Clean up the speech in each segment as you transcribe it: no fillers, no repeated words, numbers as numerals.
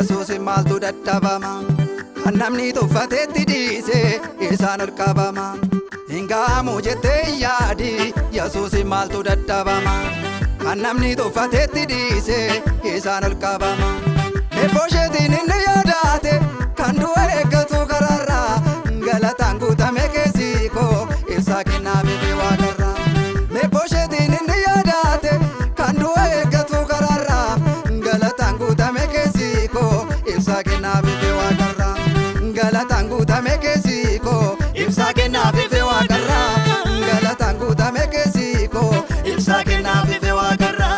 Yesuus maaltu dadhabama kan namni tuffateetti dhiise isaan ol qabama hingaamu jettee yaadi Yesuus maaltu dadhabama kan namni tuffateetti dhiise isaan ol qabama Mephooshezin inni yaadate kan du'a eeggatu karaarraa galataan guutame keessi koo ibsaa kennaafii waaqarraa Mephooshezin inni yaadate kan du'a eeggatu karaarraa galataan guutame keessi koo ibsaa kennaafii waaqarraa galataan guutame keessi koo ibsaa kennaafii waaqarraa galataan guutame keessi koo ibsaa kennaafii waaqarraa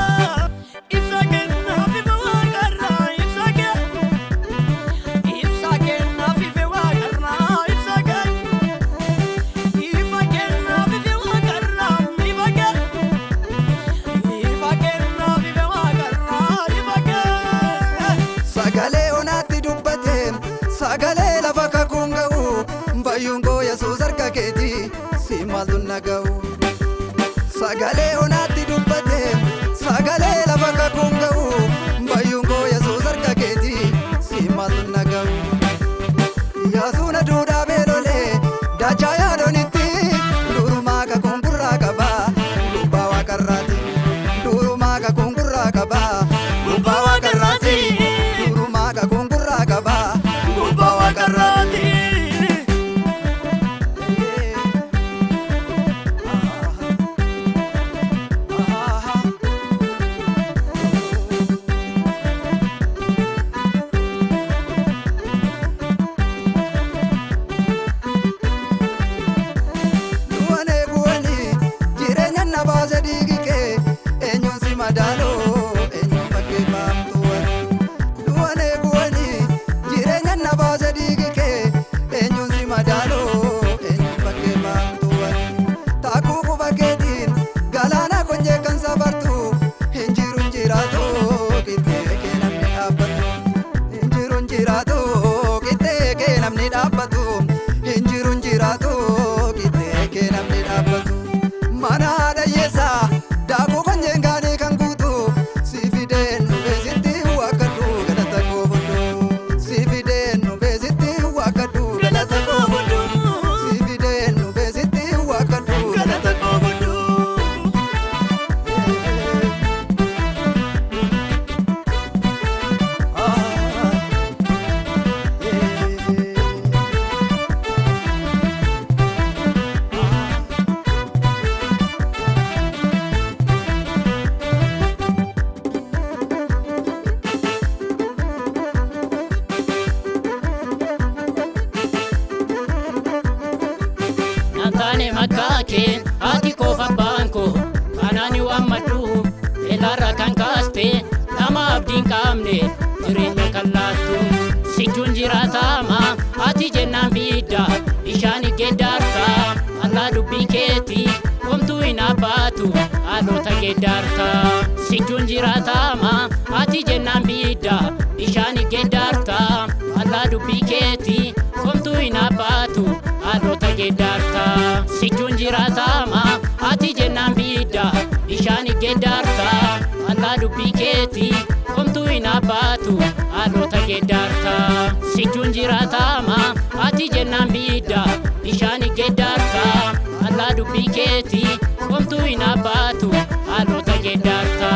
Sagalee lafa kakuun ga'u baay'uun koo Yesuus harka keetii si maaltu naga'u Sagalee onaatti dubbate sagalee lafa kakuun ga'u baay'uun koo Yesuus harka keetii si maaltu naga'u Yesuuna duudhaa beelolee dachaa yaadonitti durumaa kakuun gurraa qaba gubbaa waaqarraati durumaa kakuun gurraa qaba gubbaa waaqarraati durumaa kakuun gurraa qaba Karati Duane buani jirenya nabaze digike enyon si madalo enyon pakke pamtuan Duane buani jirenya nabaze digike enyon si madalo enyon pakke pamtuan Takuku baketin galana konje kan sabartu hinjirun jirato kite ke namni dhabbatu hinjirun jirato kite ke namni dhabbatu hinjirun jirato kite ke namni dhabbatu mana dayesa daku konje ngani kan guutu sifiden nubesitti wakadu galata kobudu sifiden nubesitti wakadu galata kobudu sifiden nubesitti wakadu galata kobudu Nantane makake ati kofa banko kanani wamadu elara kan kaste nama abdin kamne jirenya kallatu sichun jiratama ati jennan bidda ishani gedarta alla dubbi keti komtu inabatu alota gedarta sichun jiratama ati jennan bidda ishani gedarta alla dubbi keti komtu inabatu alota gedarta sichun jiratama ati jennan bidda ishani gedarta alla dubbi keti komtu inabatu alota gedarta sichun jiratama ati jennan bidda ishani gedarta alla dubbi keti komtu inabatu alota gedarta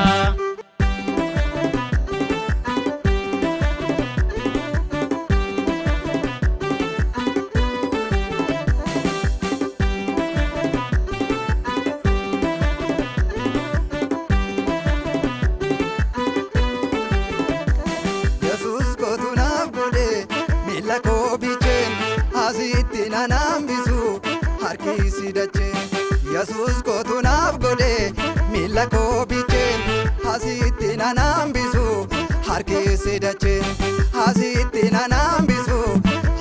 Yesuus kootu naaf godhe miila koo bicheen asitti nan hambisu harki si dacheen Yesuus kootu naaf godhe miila koo bicheen asitti nan hambisu harki si dacheen asitti nan hambisu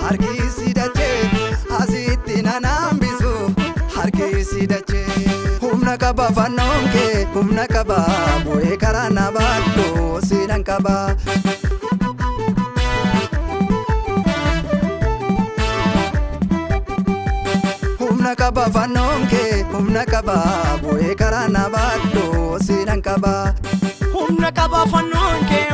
harki si dacheen asitti nan hambisu harki si dacheen humna qaba fannoon kee humna qaba bu'ee karaa na baadhu sinan qaba humna qaba fannoon kee humna qaba bu'ee karaa na baadhu sinan qaba humna qaba fannoon kee